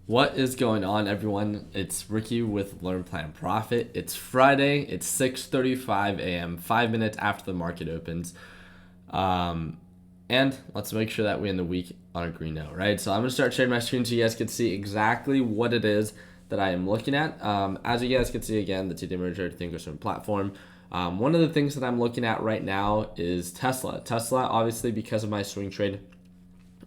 What is going on, everyone? It's Ricky with Learn Plan Profit. It's Friday. It's 6:35 a.m., 5 minutes after the market opens. Um, and let's make sure that we end the week on a green note, right? So I'm going to start sharing my screen so you guys can see exactly what it is that I am looking at. As you guys can see, again, the TD Ameritrade Thinkorswim platform. One of the things that I'm looking at right now is Tesla. Tesla, obviously, because of my swing trade,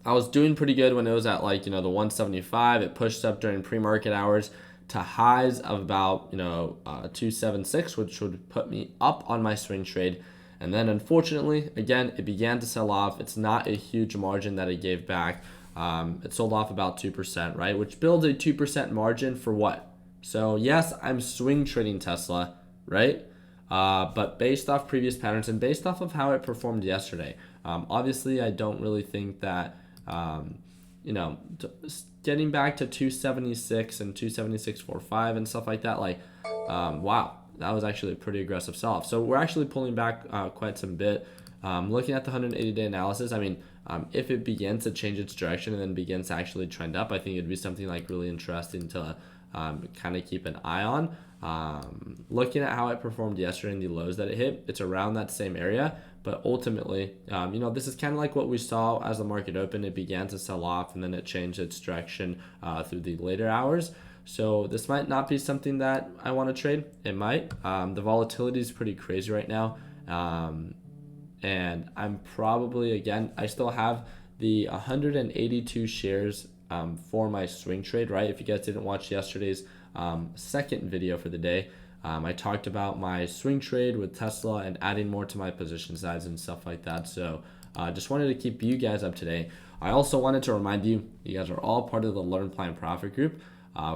I was doing pretty good when it was at the 175. It pushed up during pre-market hours to highs of about 276, which would put me up on my swing trade. And then unfortunately, again, it began to sell off. It's not a huge margin that it gave back. It sold off about 2%, right? Which builds a 2% margin for what? So yes, I'm swing trading Tesla, right? But based off previous patterns and based off of how it performed yesterday, obviously I don't really think that um, getting back to 276 and 276.45 and stuff like that, wow, that was actually a pretty aggressive sell-off. So we're actually pulling back quite some bit. Looking at the 180-day analysis, if it begins to change its direction and then begins to actually trend up, I think it'd be something like really interesting to kind of keep an eye on. Looking at how it performed yesterday and the lows that it hit, it's around that same area. But ultimately, this is kind of like what we saw as the market opened. It began to sell off and then it changed its direction through the later hours. So this might not be something that I want to trade. It might. The volatility is pretty crazy right now. And I'm probably, again, I still have the 182 shares for my swing trade, right? If you guys didn't watch yesterday's second video for the day, I talked about my swing trade with Tesla and adding more to my position size and stuff like that. So just wanted to keep you guys up to date. I also wanted to remind you, you guys are all part of the Learn Plan Profit group.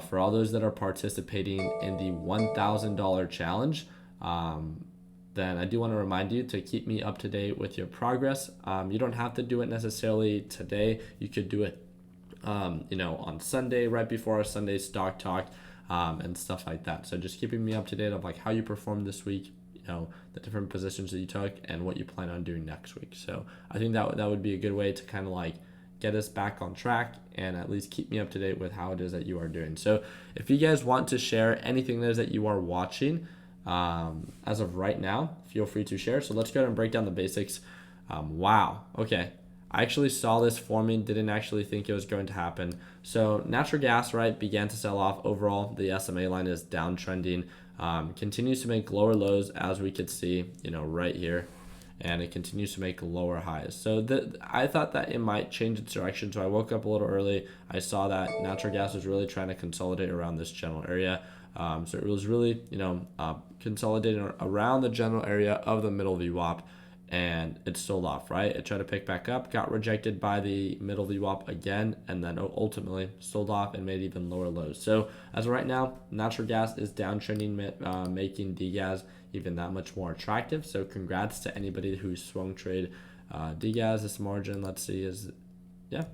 For all those that are participating in the $1,000 challenge, then I do want to remind you to keep me up to date with your progress. You don't have to do it necessarily today. You could do it, on Sunday, right before our Sunday stock talk. And stuff like that. So just keeping me up to date of how you performed this week, the different positions that you took and what you plan on doing next week. So I think that would be a good way to kind of get us back on track and at least keep me up to date with how it is that you are doing. So if you guys want to share anything there that you are watching as of right now, feel free to share. So let's go ahead and break down the basics. Wow. Okay. I actually saw this forming, didn't actually think it was going to happen. So natural gas, right, began to sell off. Overall, the SMA line is downtrending, continues to make lower lows as we could see, right here, and it continues to make lower highs. So I thought that it might change its direction. So I woke up a little early. I saw that natural gas was really trying to consolidate around this general area. So it was really, consolidating around the general area of the middle VWAP. And it sold off, right? It tried to pick back up, got rejected by the middle VWAP again, and then ultimately sold off and made even lower lows. So as of right now, natural gas is downtrending, making DGAS even that much more attractive. So congrats to anybody who swung trade DGAS. This margin, let's see, is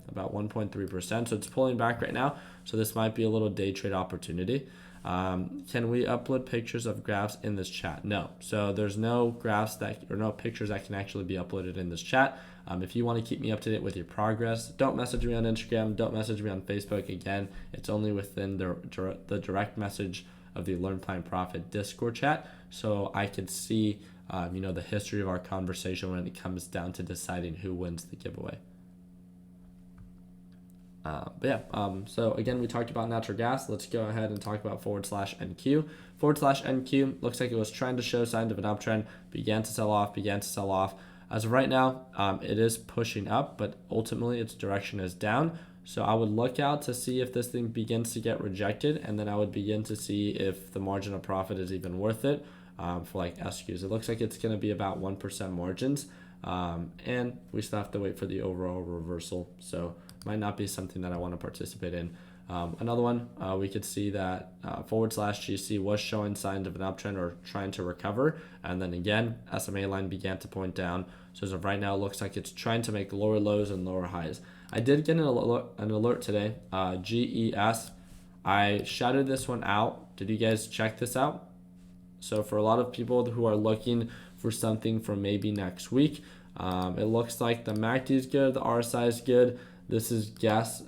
about 1.3%. So it's pulling back right now. So this might be a little day trade opportunity. Can we upload pictures of graphs in this chat? No. So there's no graphs no pictures that can actually be uploaded in this chat. If you want to keep me up to date with your progress, don't message me on Instagram. Don't message me on Facebook. Again, it's only within the direct message of the Learn Plan Profit Discord chat. So I could see, the history of our conversation when it comes down to deciding who wins the giveaway. So again, we talked about natural gas. Let's go ahead and talk about /NQ. /NQ looks like it was trying to show signs of an uptrend, began to sell off. As of right now, it is pushing up, but ultimately its direction is down. So I would look out to see if this thing begins to get rejected, and then I would begin to see if the margin of profit is even worth it for SQs. It looks like it's going to be about 1% margins, and we still have to wait for the overall reversal. So might not be something that I want to participate in. Another one, we could see that /GC was showing signs of an uptrend or trying to recover. And then again, SMA line began to point down. So as of right now, it looks like it's trying to make lower lows and lower highs. I did get an alert today, GES. I shouted this one out. Did you guys check this out? So for a lot of people who are looking for something for maybe next week, it looks like the MACD is good, the RSI is good. This is GUESS,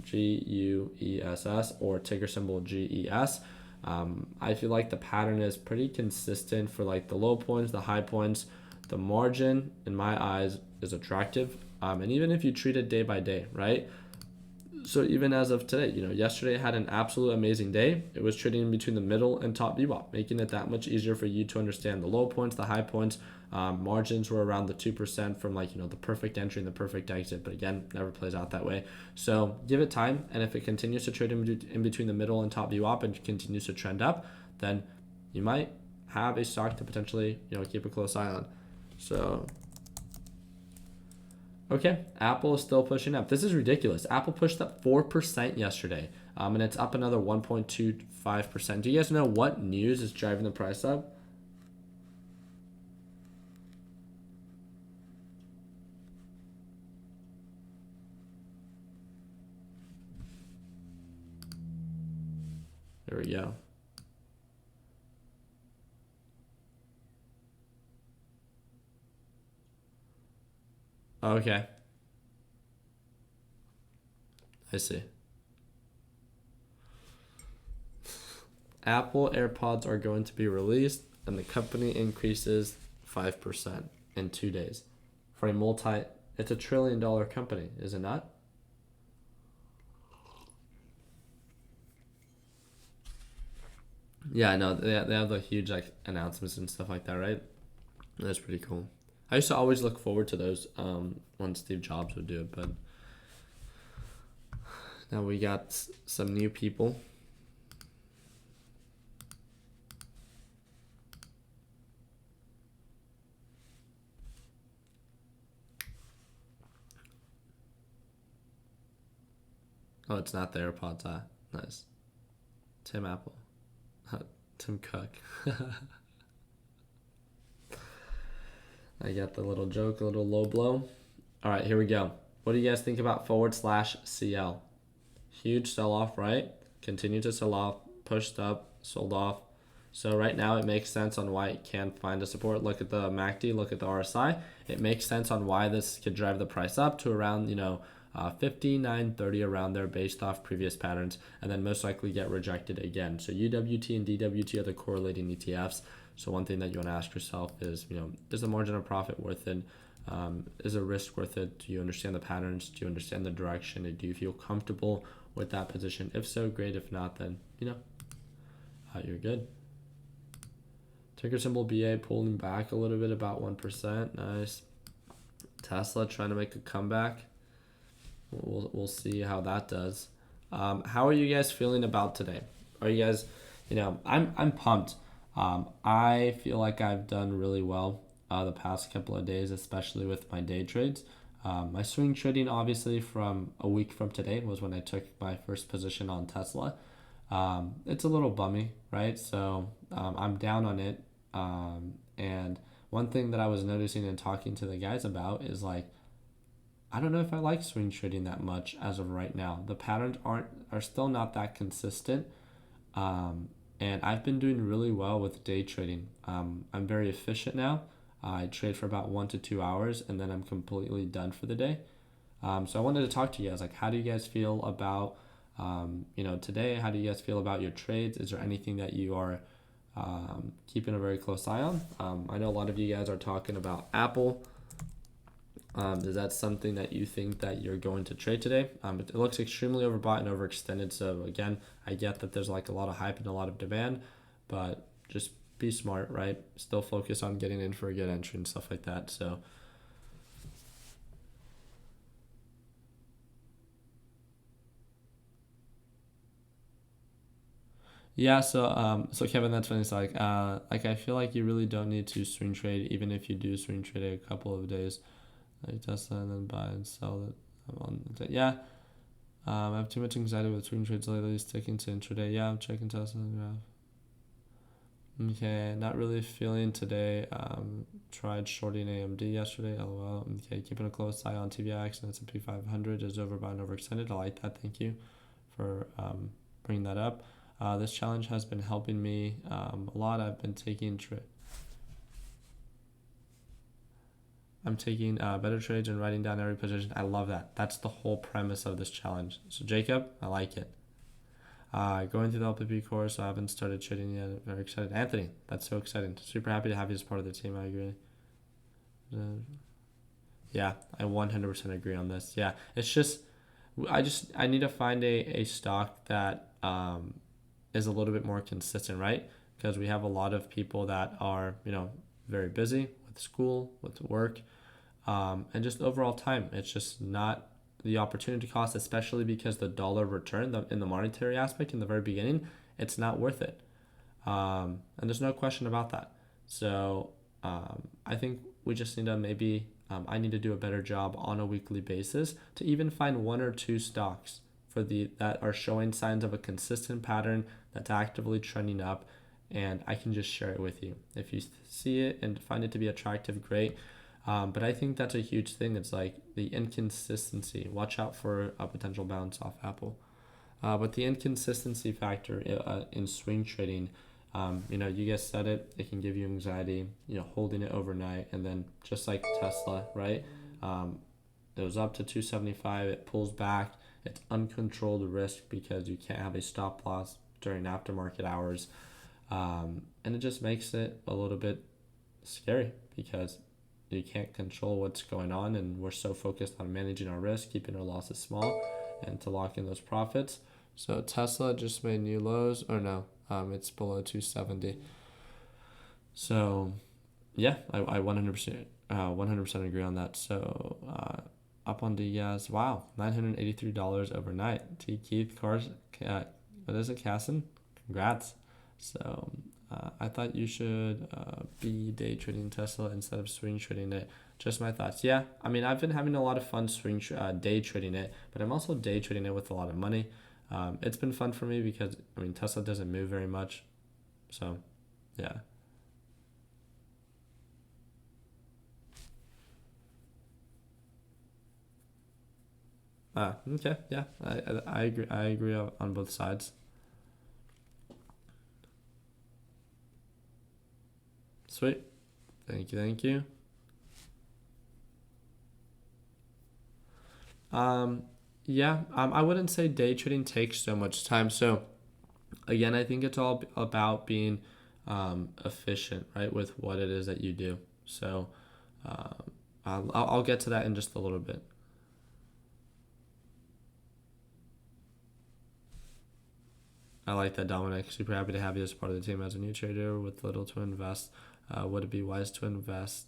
GUESS, or ticker symbol GES. I feel like the pattern is pretty consistent for like the low points, the high points. The margin, in my eyes, is attractive. And even if you treat it day by day, right? So even as of today, yesterday had an absolute amazing day. It was trading in between the middle and top VWAP, making it that much easier for you to understand the low points, the high points. Margins were around the 2% from the perfect entry and the perfect exit, but again, never plays out that way. So give it time, and if it continues to trade in between the middle and top VWAP and continues to trend up, then you might have a stock to potentially keep a close eye on. So okay, Apple is still pushing up. This is ridiculous. Apple pushed up 4% yesterday, and it's up another 1.25%. Do you guys know what news is driving the price up? There we go. Okay. I see. Apple AirPods are going to be released, and the company increases 5% in 2 days. For it's $1 trillion company, is it not? Yeah, I know. They have the huge announcements and stuff like that, right? That's pretty cool. I used to always look forward to those when Steve Jobs would do it, but now we got some new people. Oh, it's not the AirPods. Nice. Tim Apple. Tim Cook. I got the little joke, a little low blow. All right, here we go. What do you guys think about /CL? Huge sell-off, right? Continue to sell off, pushed up, sold off. So right now it makes sense on why it can find a support. Look at the MACD, look at the RSI. It makes sense on why this could drive the price up to around, 59.30 around there based off previous patterns, and then most likely get rejected again. So UWT and DWT are the correlating ETFs. So one thing that you want to ask yourself is, is the margin of profit worth it? Is the risk worth it? Do you understand the patterns? Do you understand the direction? Do you feel comfortable with that position? If so, great. If not, then you're good. Ticker symbol BA pulling back a little bit, about 1%. Nice. Tesla trying to make a comeback. We'll see how that does. How are you guys feeling about today? Are you guys, I'm pumped. I feel like I've done really well the past couple of days, especially with my day trades. My swing trading, obviously, from a week from today was when I took my first position on Tesla. It's a little bummy, right? So I'm down on it. And one thing that I was noticing and talking to the guys about is I don't know if I like swing trading that much as of right now. The patterns are still not that consistent. And I've been doing really well with day trading. I'm very efficient now. I trade for about 1 to 2 hours, and then I'm completely done for the day. So I wanted to talk to you guys. How do you guys feel about, today? How do you guys feel about your trades? Is there anything that you are keeping a very close eye on? I know a lot of you guys are talking about Apple. Is that something that you think that you're going to trade today? It looks extremely overbought and overextended. So again, I get that there's a lot of hype and a lot of demand, but just be smart, right? Still focus on getting in for a good entry and stuff like that. So yeah, so Kevin, that's funny. So I feel like you really don't need to swing trade, even if you do swing trade a couple of days. Tesla and then buy and sell it. Yeah. I have too much anxiety with swing trades lately, sticking to intraday. Yeah, I'm checking Tesla graph. Okay, not really feeling today. Tried shorting AMD yesterday. LOL. Okay, keeping a close eye on TVX and S&P 500 is overbought and overextended. I like that. Thank you for bringing that up. This challenge has been helping me a lot. I've been taking I'm taking better trades and writing down every position. I love that. That's the whole premise of this challenge. So Jacob, I like it. Going through the LPP course, so I haven't started trading yet. Very excited. Anthony, that's so exciting. Super happy to have you as part of the team. I agree. Yeah, I 100% agree on this. Yeah, it's just I need to find a stock that is a little bit more consistent, right? Because we have a lot of people that are very busy with school, with work, and just overall time. It's just not the opportunity cost, especially because the dollar return in the monetary aspect in the very beginning, it's not worth it. And there's no question about that. So I think we just need to maybe I need to do a better job on a weekly basis to even find one or two stocks that are showing signs of a consistent pattern that's actively trending up, and I can just share it with you. If you see it and find it to be attractive, great. But I think that's a huge thing. It's like the inconsistency. Watch out for a potential bounce off Apple. But the inconsistency factor in swing trading, you guys said it. It can give you anxiety. Holding it overnight, and then just like Tesla, right? It was up to 275. It pulls back. It's uncontrolled risk because you can't have a stop loss during aftermarket hours, and it just makes it a little bit scary because you can't control what's going on, and we're so focused on managing our risk, keeping our losses small, and to lock in those profits. So Tesla just made new lows, or no, it's below 270. So yeah, I 100% agree on that. So up on Diaz, wow, $983 overnight. T. Keith Cars, what is it, Casson? Congrats. So I thought you should be day trading Tesla instead of swing trading it. Just my thoughts. Yeah, I mean, I've been having a lot of fun day trading it, but I'm also day trading it with a lot of money. It's been fun for me because, Tesla doesn't move very much. So, yeah. Okay, yeah, I agree. I agree on both sides. Sweet. Thank you. Thank you. Um, yeah, I wouldn't say day trading takes so much time. So again, I think it's all about being efficient, right, with what it is that you do. So I'll get to that in just a little bit. I like that, Dominic. Super happy to have you as part of the team as a new trader with little to invest. Would it be wise to invest?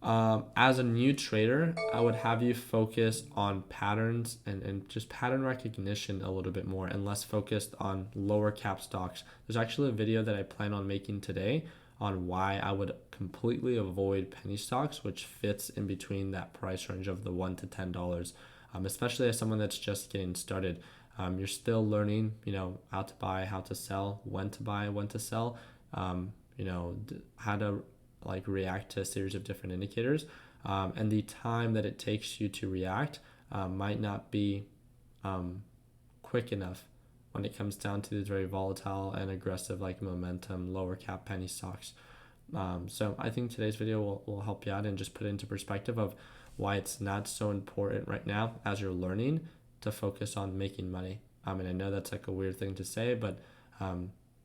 Yeah. As a new trader, I would have you focus on patterns and just pattern recognition a little bit more and less focused on lower cap stocks. There's actually a video that I plan on making today on why I would completely avoid penny stocks, which fits in between that price range of the $1 to $10. Especially as someone that's just getting started. You're still learning, how to buy, how to sell, when to buy, when to sell, how to react to a series of different indicators, and the time that it takes you to react might not be quick enough when it comes down to these very volatile and aggressive momentum lower cap penny stocks. So I think today's video will help you out and just put it into perspective of why it's not so important right now as you're learning to focus on making money. I know that's a weird thing to say, but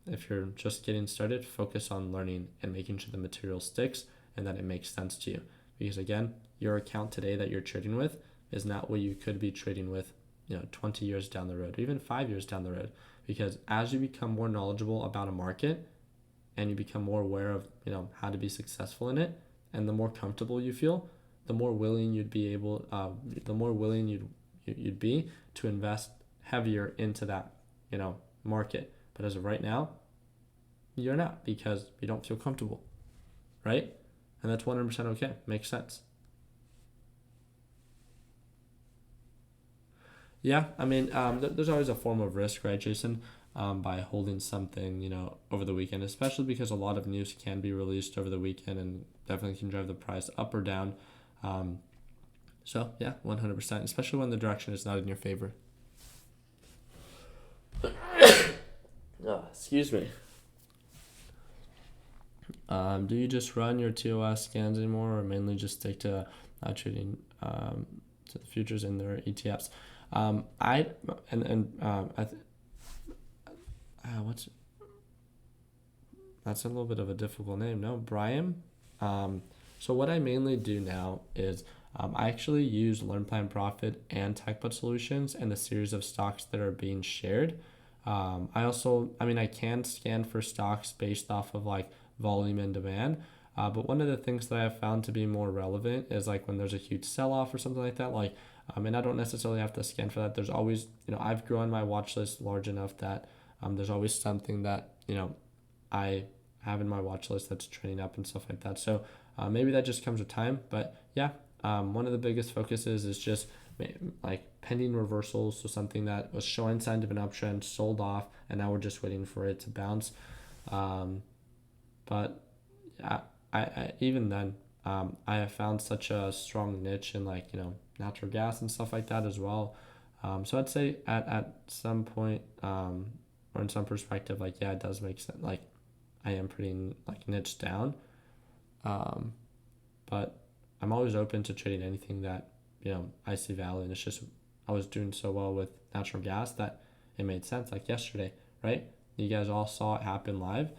if you're just getting started, focus on learning and making sure the material sticks and that it makes sense to you. Because again, your account today that you're trading with is not what you could be trading with 20 years down the road, or even 5 years down the road. Because as you become more knowledgeable about a market and you become more aware of how to be successful in it, and the more comfortable you feel, the more willing you'd be to invest heavier into that market. But as of right now, you're not, because you don't feel comfortable, right? And that's 100% okay. Makes sense. Yeah, there's always a form of risk, right, Jason? By holding something, over the weekend, especially because a lot of news can be released over the weekend and definitely can drive the price up or down. So yeah, 100%, especially when the direction is not in your favor. Oh, excuse me. Do you just run your TOS scans anymore, or mainly just stick to trading to the futures in their ETFs? I and I th- what's That's a little bit of a difficult name, no? Brian? So what I mainly do now is I actually use Learn Plan Profit and TechBud Solutions and the series of stocks that are being shared. I can scan for stocks based off of like volume and demand. But one of the things that I have found to be more relevant is like when there's a huge sell-off or something like that, and I don't necessarily have to scan for that. There's always, I've grown my watch list large enough that there's always something that, I have in my watch list that's trading up and stuff like that. So maybe that just comes with time. But yeah, one of the biggest focuses is just like pending reversals. So something that was showing signs of an uptrend, sold off, and now we're just waiting for it to bounce. But yeah, I even then, I have found such a strong niche in natural gas and stuff like that as well. So I'd say at some point, or in some perspective, it does make sense. I am pretty niched down, but I'm always open to trading anything that I see value. And it's just I was doing so well with natural gas that it made sense. Like yesterday, right? You guys all saw it happen live.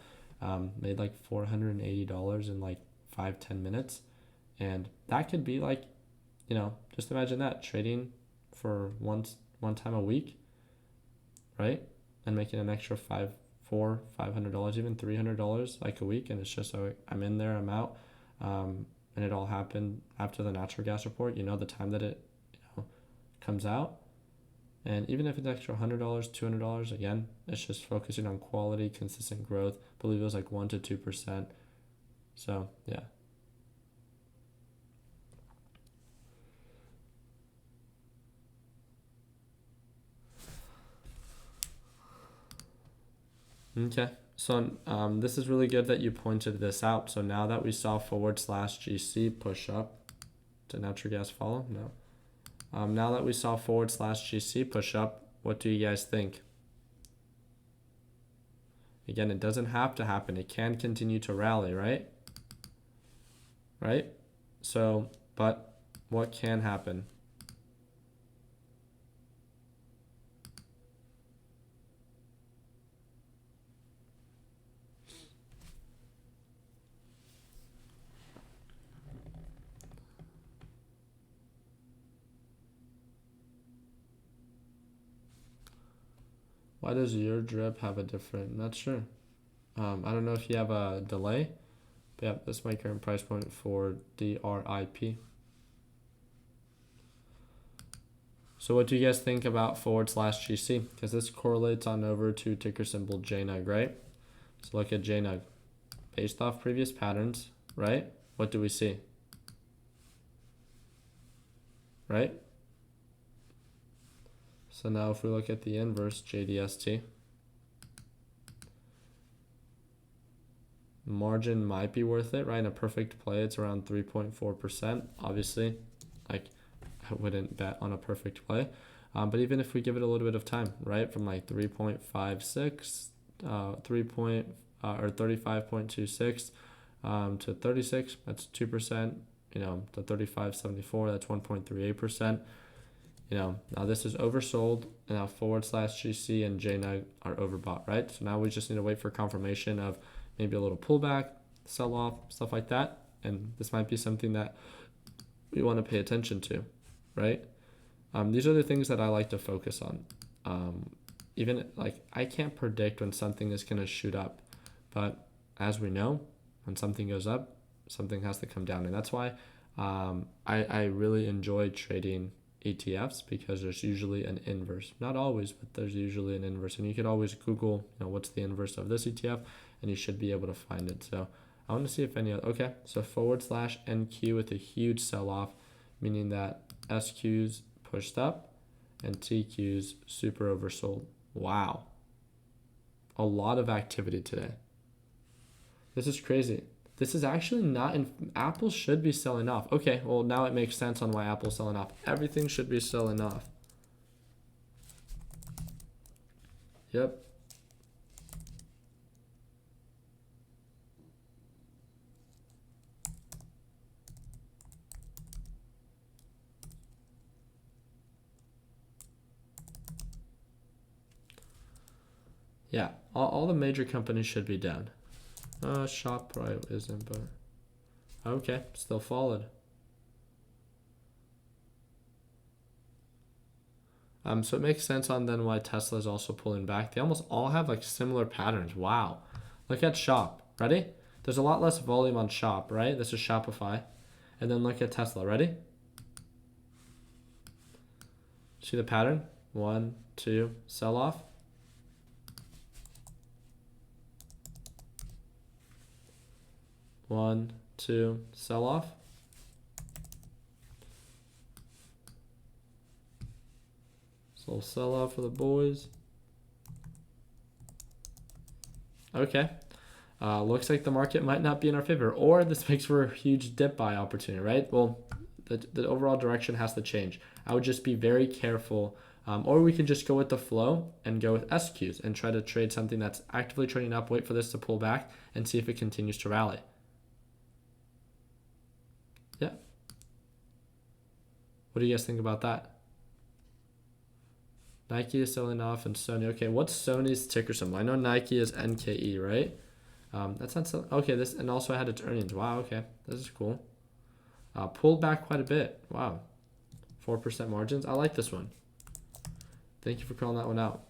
Made like $480 in 5-10 minutes, and that could be just imagine that trading for one time a week, right? And making an extra $500, even $300 a week, and it's just so I'm in there, I'm out, and it all happened after the natural gas report. The time that it comes out, and even if it's extra $100, $200, again, it's just focusing on quality, consistent growth. I believe it was 1 to 2%. So yeah. Okay, so this is really good that you pointed this out. So now that we saw /GC push up, did natural gas follow? No. Now that we saw /GC push up, what do you guys think? Again, it doesn't have to happen. It can continue to rally, right? Right? So, but what can happen? Why does your drip have a different? Not sure. I don't know if you have a delay, but yeah, this is my current price point for DRIP. So what do you guys think about /GC? Because this correlates on over to ticker symbol JNUG, right? So look at JNUG. Based off previous patterns, right? What do we see? Right? So now if we look at the inverse, JDST, margin might be worth it, right? In a perfect play, it's around 3.4%. Obviously, I wouldn't bet on a perfect play. But even if we give it a little bit of time, right? From 3.56, 35.26 to 36, that's 2%. To 35.74, that's 1.38%. Now this is oversold, and now /GC and JNUG are overbought, right? So now we just need to wait for confirmation of maybe a little pullback, sell off, stuff like that. And this might be something that we want to pay attention to, right? These are the things that I like to focus on. Even I can't predict when something is going to shoot up, but as we know, when something goes up, something has to come down. And that's why I really enjoy trading ETFs, because there's usually an inverse. Not always, but there's usually an inverse. And you could always Google, what's the inverse of this ETF, and you should be able to find it. So I want to see if any other, okay, so /NQ with a huge sell-off, meaning that SQs pushed up and TQs super oversold. Wow. A lot of activity today. This is crazy. This is actually not Apple should be selling off. Okay, well now it makes sense on why Apple's selling off. Everything should be selling off. Yep. Yeah, all the major companies should be down. Shop probably isn't, but okay, still followed. So it makes sense on then why Tesla is also pulling back. They almost all have like similar patterns. Wow. Look at Shop. Ready? There's a lot less volume on Shop, right? This is Shopify. And then look at Tesla. Ready? See the pattern? 1, 2, sell off. One, two, sell off. So sell off for the boys. Okay. Looks like the market might not be in our favor, or this makes for a huge dip buy opportunity, right? Well, the overall direction has to change. I would just be very careful, or we can just go with the flow and go with SQs and try to trade something that's actively trading up, wait for this to pull back, and see if it continues to rally. Yeah. What do you guys think about that? Nike is selling off and Sony. Okay, what's Sony's ticker symbol? I know Nike is NKE, right? That's not so. Okay, this, and also I had its earnings. Wow, okay, this is cool. Pulled back quite a bit. Wow, 4% margins. I like this one. Thank you for calling that one out.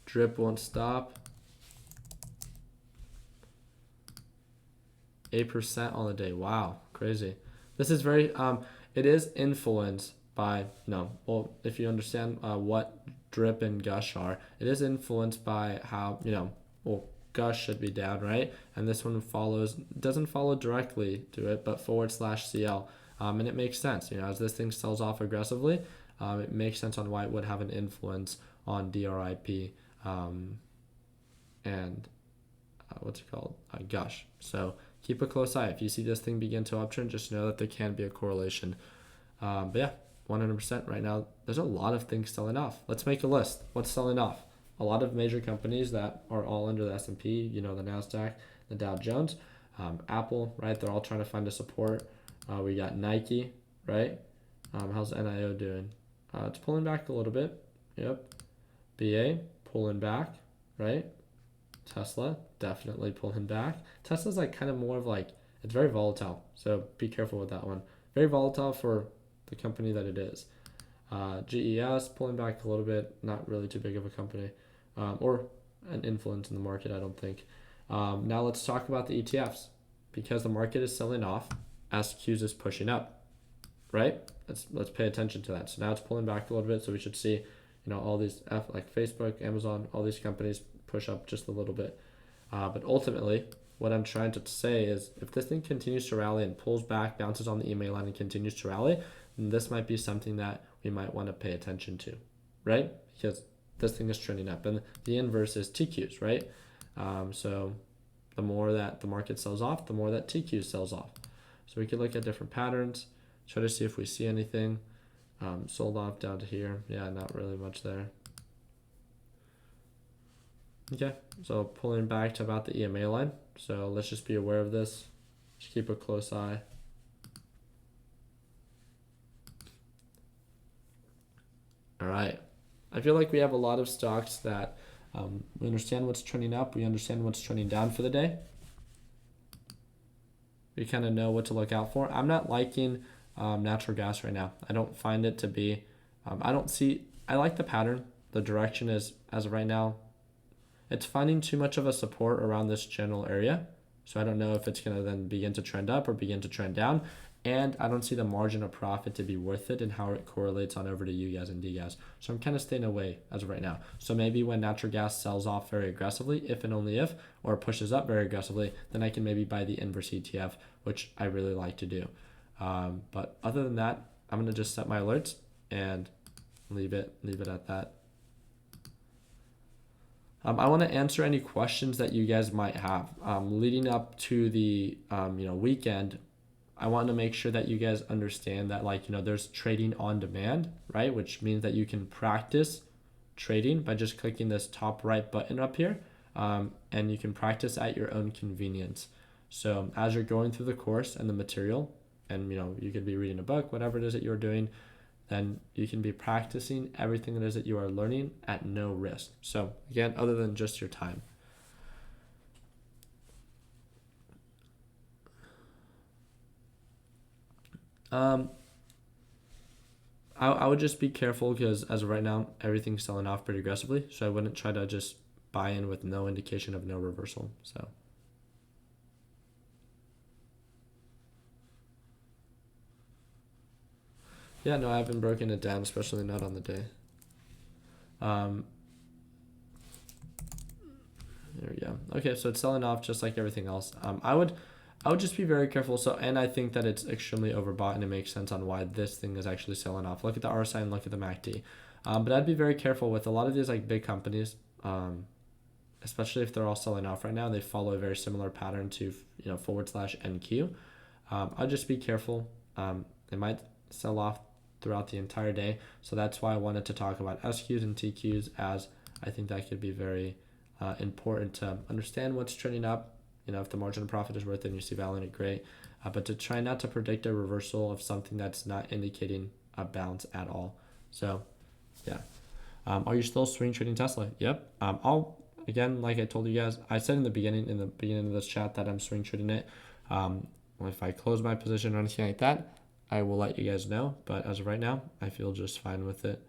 Drip won't stop. 8% on the day. Wow, crazy. This is very. It is influenced by well, if you understand what drip and gush are, it is influenced by how well, gush should be down, right? And this one doesn't follow directly to it, but /CL, and it makes sense. As this thing sells off aggressively, it makes sense on why it would have an influence on DRIP and what's it called, gush. So keep a close eye. If you see this thing begin to uptrend, just know that there can be a correlation. But yeah, 100% right now. There's a lot of things selling off. Let's make a list. What's selling off? A lot of major companies that are all under the S&P, the NASDAQ, the Dow Jones, Apple, right? They're all trying to find a support. We got Nike, right? How's NIO doing? It's pulling back a little bit. Yep. BA pulling back, right? Tesla definitely pulling back. Tesla's like kind of more of like, it's very volatile. So be careful with that one. Very volatile for the company that it is. GES pulling back a little bit, not really too big of a company, or an influence in the market, I don't think. Now let's talk about the ETFs. Because the market is selling off, SQs is pushing up, right? Let's pay attention to that. So now it's pulling back a little bit, so we should see, all these like Facebook, Amazon, all these companies push up just a little bit. But ultimately, what I'm trying to say is if this thing continues to rally and pulls back, bounces on the EMA line and continues to rally, then this might be something that we might want to pay attention to, right? Because this thing is trending up, and the inverse is TQs, right? So the more that the market sells off, the more that TQ sells off. So we could look at different patterns, try to see if we see anything. Sold off down to here. Yeah, not really much there. Okay, so pulling back to about the EMA line. So let's just be aware of this. Just keep a close eye. All right. I feel like we have a lot of stocks that we understand what's trending up. We understand what's trending down for the day. We kind of know what to look out for. I'm not liking natural gas right now. I don't find it to be, I like the pattern. The direction is, as of right now, it's finding too much of a support around this general area. So I don't know if it's going to then begin to trend up or begin to trend down. And I don't see the margin of profit to be worth it and how it correlates on over to U gas and D gas. So I'm kind of staying away as of right now. So maybe when natural gas sells off very aggressively, if and only if, or pushes up very aggressively, then I can maybe buy the inverse ETF, which I really like to do. But other than that, I'm going to just set my alerts and leave it at that. I want to answer any questions that you guys might have. Leading up to the weekend, I want to make sure that you guys understand that there's trading on demand, right? Which means that you can practice trading by just clicking this top right button up here, and you can practice at your own convenience. So as you're going through the course and the material, and you could be reading a book, whatever it is that you're doing, then you can be practicing everything it is that you are learning at no risk. So again, other than just your time. I would just be careful because as of right now, everything's selling off pretty aggressively. So I wouldn't try to just buy in with no indication of no reversal. So yeah, no, I haven't broken it down, especially not on the day. There we go. Okay, so it's selling off just like everything else. I would just be very careful. So, and I think that it's extremely overbought, and it makes sense on why this thing is actually selling off. Look at the RSI and look at the MACD. But I'd be very careful with a lot of these like big companies, especially if they're all selling off right now. They follow a very similar pattern to /NQ. I'd just be careful. It might sell off throughout the entire day. So that's why I wanted to talk about SQs and TQs, as I think that could be very important to understand what's trending up. If the margin of profit is worth it and you see value in it, great. But to try not to predict a reversal of something that's not indicating a bounce at all. So, yeah. Are you still swing trading Tesla? Yep. Again, like I told you guys, I said in the beginning of this chat that I'm swing trading it. If I close my position or anything like that, I will let you guys know. But as of right now, I feel just fine with it.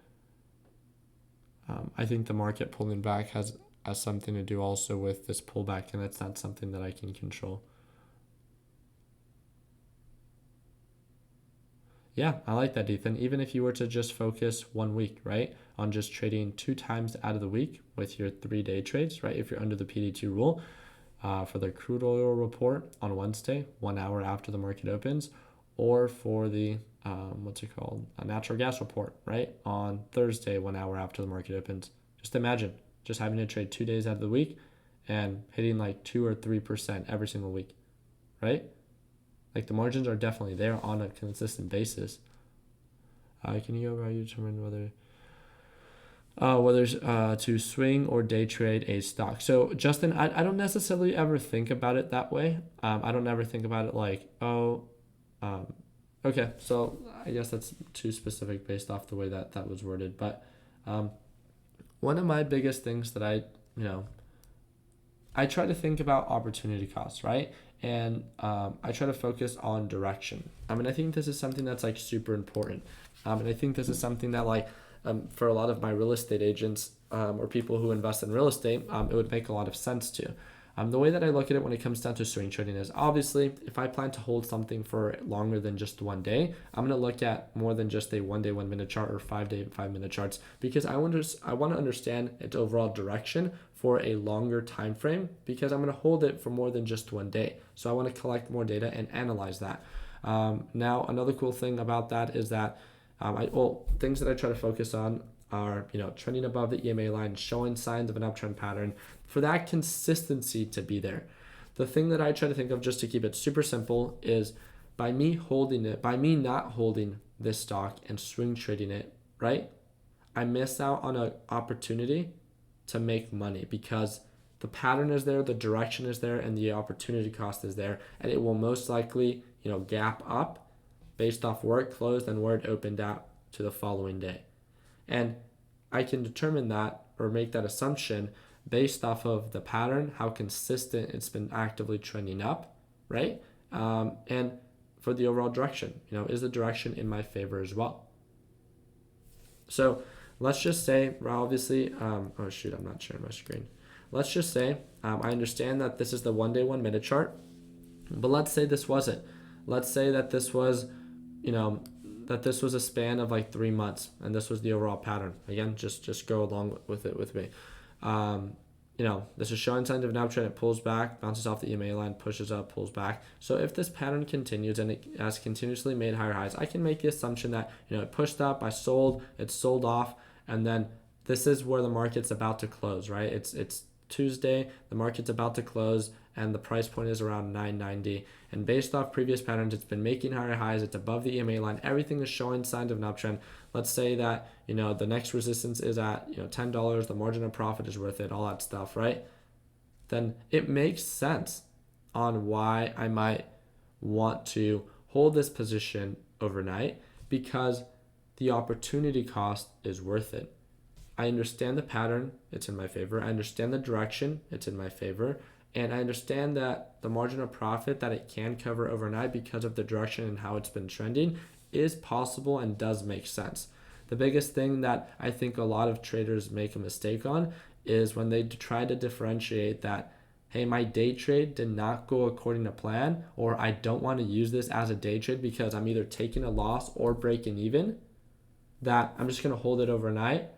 I think the market pulling back has something to do also with this pullback, and that's not something that I can control. Yeah, I like that, Ethan. Even if you were to just focus 1 week, right, on just trading 2 times out of the week with your 3-day trades, right, if you're under the PD2 rule, for the crude oil report on Wednesday, 1 hour after the market opens, or for the a natural gas report, right, on Thursday, 1 hour after the market opens. Just imagine just having to trade 2 days out of the week and hitting like 2 or 3% every single week, right? Like the margins are definitely there on a consistent basis. Can you go about you determine whether to swing or day trade a stock? So Justin, I don't necessarily ever think about it that way. I don't ever think about it like, okay, so I guess that's too specific based off the way that was worded. But one of my biggest things that I try to think about opportunity costs, right? And I try to focus on direction. I think this is something that's like super important. And I think this is something that for a lot of my real estate agents or people who invest in real estate, it would make a lot of sense to. The way that I look at it when it comes down to swing trading is obviously if I plan to hold something for longer than just 1 day, I'm going to look at more than just a 1 day, 1 minute chart or 5 day, 5 minute charts, because I want to understand its overall direction for a longer time frame, because I'm going to hold it for more than just 1 day. So I want to collect more data and analyze that. Now, another cool thing about that is that things that I try to focus on are trending above the EMA line, showing signs of an uptrend pattern, for that consistency to be there. The thing that I try to think of, just to keep it super simple, is by me not holding this stock and swing trading it, right, I miss out on an opportunity to make money, because the pattern is there, the direction is there, and the opportunity cost is there, and it will most likely gap up based off where it closed and where it opened out to the following day. And I can determine that or make that assumption based off of the pattern, how consistent it's been actively trending up, right? And for the overall direction, is the direction in my favor as well? So let's just say, obviously, I'm not sharing my screen. Let's just say I understand that this is the 1 day, 1 minute chart, but let's say this wasn't. Let's say that this was, this was a span of like 3 months, and this was the overall pattern. Again, just go along with it with me. This is showing signs of an uptrend. It pulls back, bounces off the EMA line, pushes up, pulls back. So if this pattern continues and it has continuously made higher highs, I can make the assumption that it pushed up, I sold, it sold off, and then this is where the market's about to close, right? It's Tuesday, the market's about to close, and the price point is around 990. And based off previous patterns, it's been making higher highs, it's above the EMA line, everything is showing signs of an uptrend. Let's say that the next resistance is at $10, the margin of profit is worth it, all that stuff, right? Then it makes sense on why I might want to hold this position overnight, because the opportunity cost is worth it. I understand the pattern, it's in my favor. I understand the direction, it's in my favor. And I understand that the margin of profit that it can cover overnight because of the direction and how it's been trending is possible and does make sense. The biggest thing that I think a lot of traders make a mistake on is when they try to differentiate that, hey, my day trade did not go according to plan, or I don't want to use this as a day trade because I'm either taking a loss or breaking even, that I'm just going to hold it overnight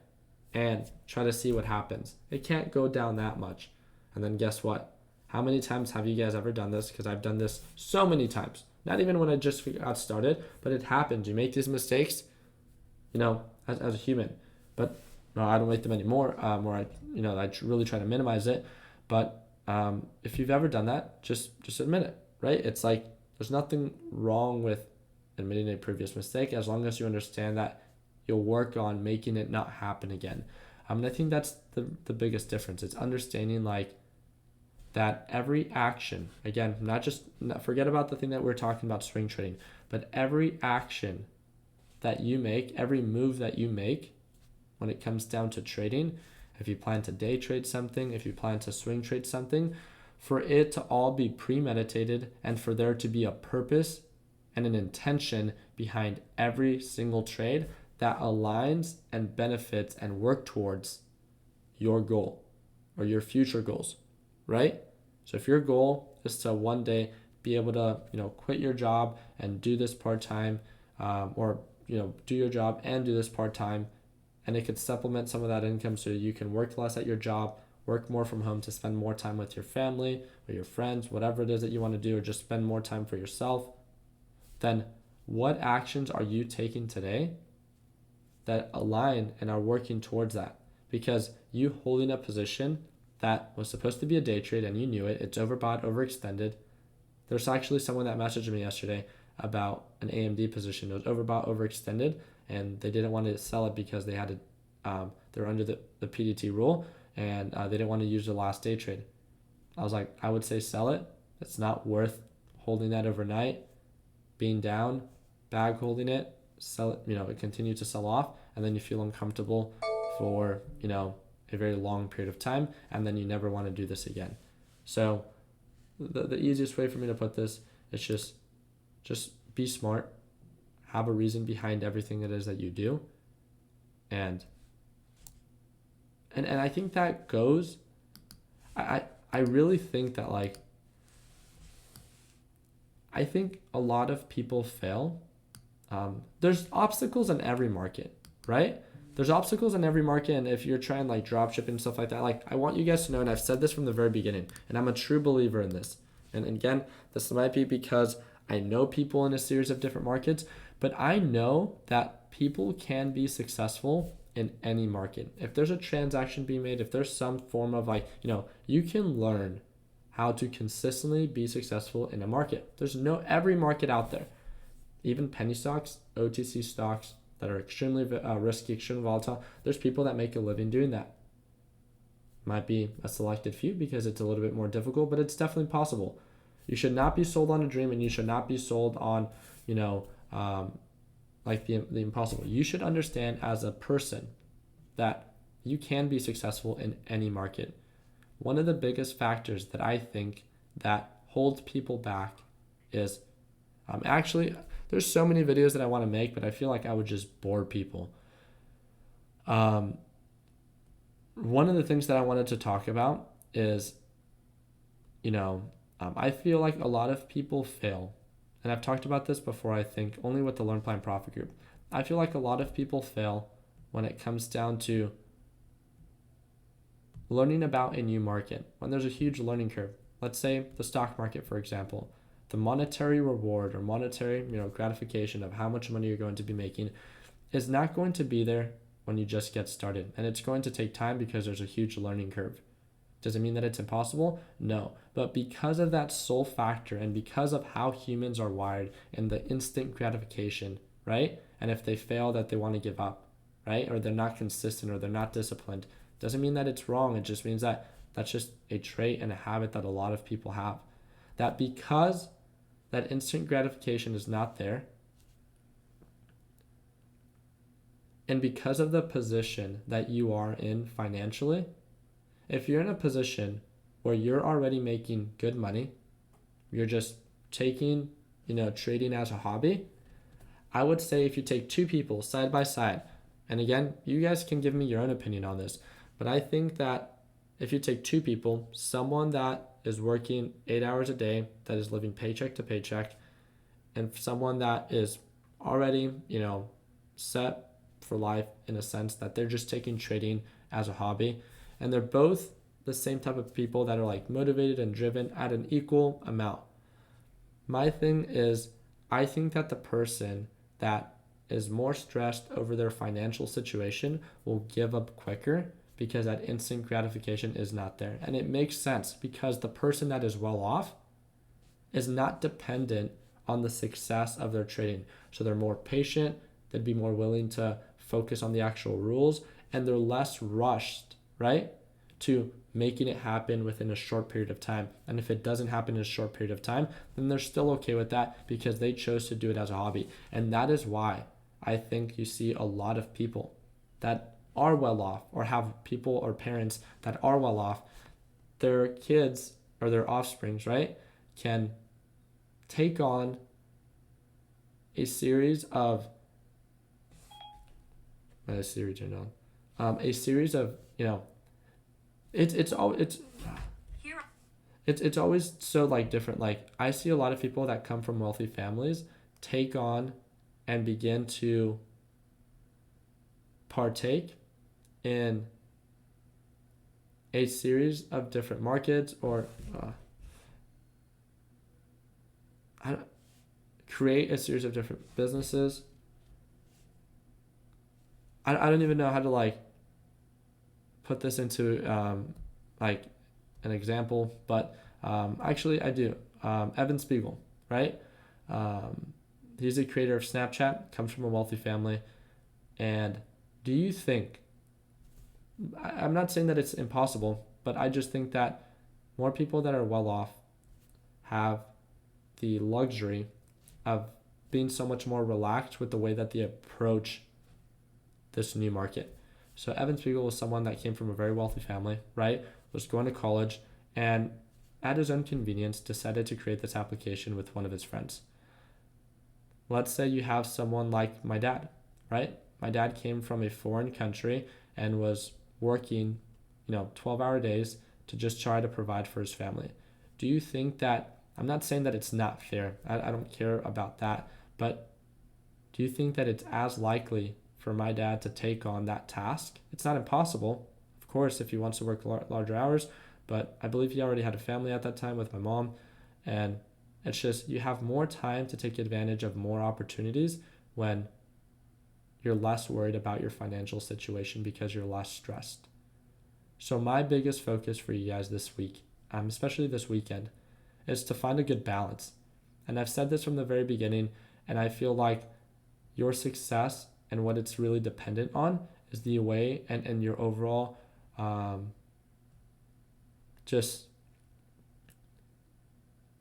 and try to see what happens. It can't go down that much. And then guess what? How many times have you guys ever done this? Because I've done this so many times. Not even when I just got started, but it happens. You make these mistakes, as a human. But no, I don't make them anymore. Or I really try to minimize it. But if you've ever done that, just admit it, right? It's like there's nothing wrong with admitting a previous mistake as long as you understand that you'll work on making it not happen again. And I think that's the biggest difference. It's understanding that every action, again, forget about the thing that we're talking about, swing trading, but every action that you make, every move that you make when it comes down to trading, if you plan to day trade something, if you plan to swing trade something, for it to all be premeditated and for there to be a purpose and an intention behind every single trade that aligns and benefits and work towards your goal or your future goals, right? So if your goal is to one day be able to, quit your job and do this part-time, or, do your job and do this part-time, and it could supplement some of that income so you can work less at your job, work more from home to spend more time with your family or your friends, whatever it is that you want to do, or just spend more time for yourself, then what actions are you taking today that align and are working towards that? Because you holding a position that was supposed to be a day trade and you knew it, it's overbought, overextended. There's actually someone that messaged me yesterday about an AMD position. It was overbought, overextended, and they didn't want to sell it because they had to, they're under the PDT rule, and they didn't want to use the last day trade. I was like, I would say sell it. It's not worth holding that overnight, being down, bag holding it, sell it, it continues to sell off, and then you feel uncomfortable for, a very long period of time, and then you never want to do this again. So the easiest way for me to put this is just be smart, have a reason behind everything it is that you do, and I think that goes, I really think that I think a lot of people fail. There's obstacles in every market, right? There's obstacles in every market, and if you're trying drop shipping and stuff like that, I want you guys to know, and I've said this from the very beginning, and I'm a true believer in this. And again, this might be because I know people in a series of different markets, but I know that people can be successful in any market. If there's a transaction being made, if there's some form of you can learn how to consistently be successful in a market. There's every market out there, even penny stocks, OTC stocks, that are extremely risky, extremely volatile. There's people that make a living doing that. Might be a selected few because it's a little bit more difficult, but it's definitely possible. You should not be sold on a dream, and you should not be sold on, the impossible. You should understand as a person that you can be successful in any market. One of the biggest factors that I think that holds people back is there's so many videos that I want to make, but I feel like I would just bore people. One of the things that I wanted to talk about is, I feel like a lot of people fail. And I've talked about this before, I think, only with the Learn Plan Profit Group. I feel like a lot of people fail when it comes down to learning about a new market, when there's a huge learning curve. Let's say the stock market, for example. The monetary reward or monetary, gratification of how much money you're going to be making is not going to be there when you just get started. And it's going to take time because there's a huge learning curve. Does it mean that it's impossible? No. But because of that sole factor and because of how humans are wired and the instant gratification, right? And if they fail, that they want to give up, right? Or they're not consistent or they're not disciplined. Doesn't mean that it's wrong. It just means that that's just a trait and a habit that a lot of people have. That because that instant gratification is not there, And because of the position that you are in financially, if you're in a position where you're already making good money, you're just taking, trading as a hobby, I would say if you take two people side by side, and again, you guys can give me your own opinion on this, but I think that if you take two people, someone that is working 8 hours a day, that is living paycheck to paycheck, and someone that is already, set for life in a sense that they're just taking trading as a hobby, and they're both the same type of people that are like motivated and driven at an equal amount. My thing is, I think that the person that is more stressed over their financial situation will give up quicker because that instant gratification is not there. And it makes sense because the person that is well off is not dependent on the success of their trading. So they're more patient, they'd be more willing to focus on the actual rules, and they're less rushed, right, to making it happen within a short period of time. And if it doesn't happen in a short period of time, then they're still okay with that because they chose to do it as a hobby. And that is why I think you see a lot of people that are well off, or have people or parents that are well off, their kids or their offsprings, right, can take on a series of a series of it's always so like different. Like I see a lot of people that come from wealthy families take on and begin to partake in a series of different markets, or create a series of different businesses. I don't even know how to like put this into like an example, but actually I do. Evan Spiegel, right? He's the creator of Snapchat, comes from a wealthy family. And do you think, I'm not saying that it's impossible, but I just think that more people that are well off have the luxury of being so much more relaxed with the way that they approach this new market. So Evan Spiegel was someone that came from a very wealthy family, right? Was going to college, and at his own convenience decided to create this application with one of his friends. Let's say you have someone like my dad, right? My dad came from a foreign country and was working, 12-hour days to just try to provide for his family. Do you think that, I'm not saying that it's not fair, I don't care about that, but do you think that it's as likely for my dad to take on that task? It's not impossible, of course, if he wants to work larger hours, but I believe he already had a family at that time with my mom, and it's just you have more time to take advantage of more opportunities when you're less worried about your financial situation because you're less stressed. So my biggest focus for you guys this week, especially this weekend, is to find a good balance. And I've said this from the very beginning, and I feel like your success and what it's really dependent on is the way and your overall just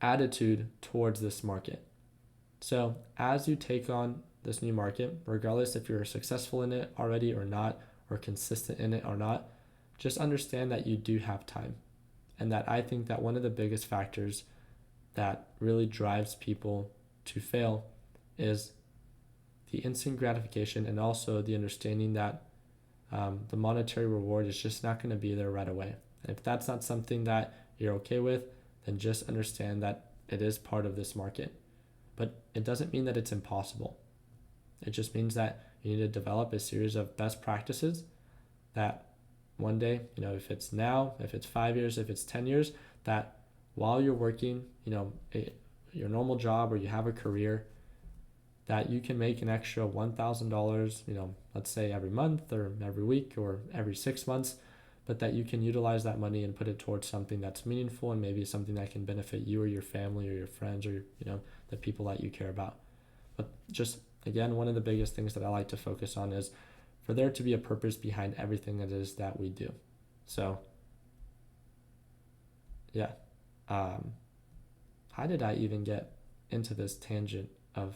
attitude towards this market. So as you take on this new market, regardless if you're successful in it already or not, or consistent in it or not, just understand that you do have time. And that I think that one of the biggest factors that really drives people to fail is the instant gratification, and also the understanding that the monetary reward is just not going to be there right away. And if that's not something that you're okay with, then just understand that it is part of this market. But it doesn't mean that it's impossible. It just means that you need to develop a series of best practices that one day, if it's now, if it's 5 years, if it's 10 years, that while you're working, your normal job, or you have a career, that you can make an extra $1,000, let's say every month or every week or every 6 months, but that you can utilize that money and put it towards something that's meaningful and maybe something that can benefit you or your family or your friends or, the people that you care about. But just, again, one of the biggest things that I like to focus on is for there to be a purpose behind everything that it is that we do. So, yeah. How did I even get into this tangent of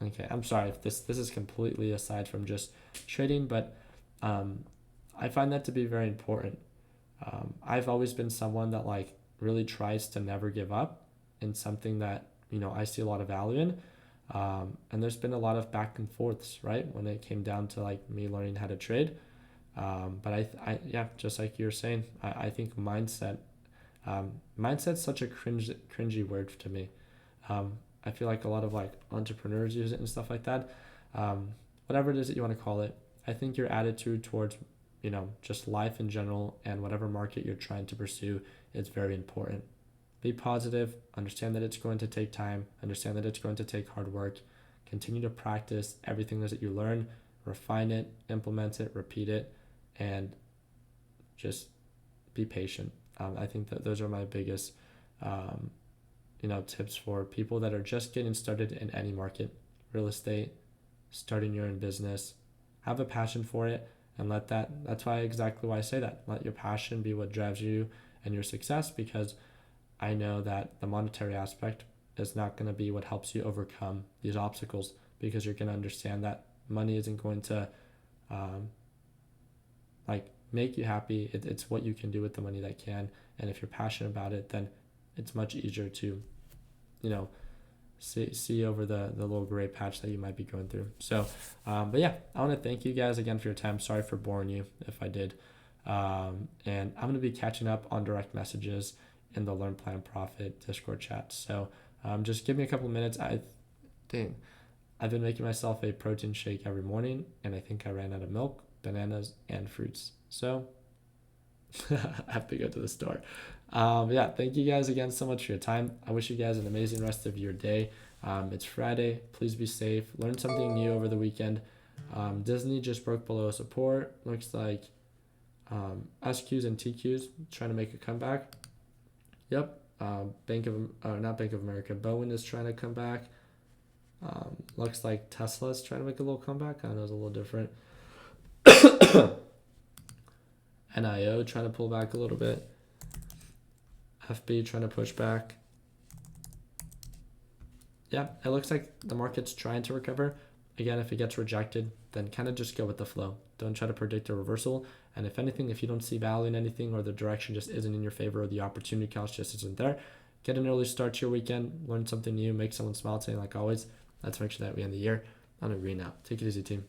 Okay, I'm sorry if this is completely aside from just trading, but I find that to be very important. I've always been someone that like really tries to never give up in something that I see a lot of value in. And there's been a lot of back and forths, right? When it came down to like me learning how to trade. But yeah, just like you're saying, I think mindset's such a cringy word to me. I feel like a lot of like entrepreneurs use it and stuff like that. Whatever it is that you want to call it, I think your attitude towards just life in general and whatever market you're trying to pursue is very important. Be positive, understand that it's going to take time, understand that it's going to take hard work, continue to practice everything that you learn, refine it, implement it, repeat it, and just be patient. I think that those are my biggest tips for people that are just getting started in any market, real estate, starting your own business. Have a passion for it and that's exactly why I say that. Let your passion be what drives you and your success, because I know that the monetary aspect is not going to be what helps you overcome these obstacles, because you're going to understand that money isn't going to make you happy. It's what you can do with the money that can. And if you're passionate about it, then it's much easier to, see over the little gray patch that you might be going through. So, but yeah, I want to thank you guys again for your time. Sorry for boring you if I did. And I'm going to be catching up on direct messages in the Learn Plan Profit Discord chat. So just give me a couple of minutes. I've been making myself a protein shake every morning, and I think I ran out of milk, bananas, and fruits. So I have to go to the store. Yeah, thank you guys again so much for your time. I wish you guys an amazing rest of your day. It's Friday. Please be safe. Learn something new over the weekend. Disney just broke below support. Looks like SQs and TQs trying to make a comeback. Yep. Not Bank of America. Bowen is trying to come back. Looks like Tesla's trying to make a little comeback. I know it's a little different. NIO trying to pull back a little bit. FB trying to push back. Yeah, it looks like the market's trying to recover. Again, if it gets rejected, then kind of just go with the flow. Don't try to predict a reversal. And if anything, if you don't see value in anything, or the direction just isn't in your favor, or the opportunity cost just isn't there, get an early start to your weekend, learn something new, make someone smile today like always. Let's make sure that we end the year on a green now. Take it easy, team.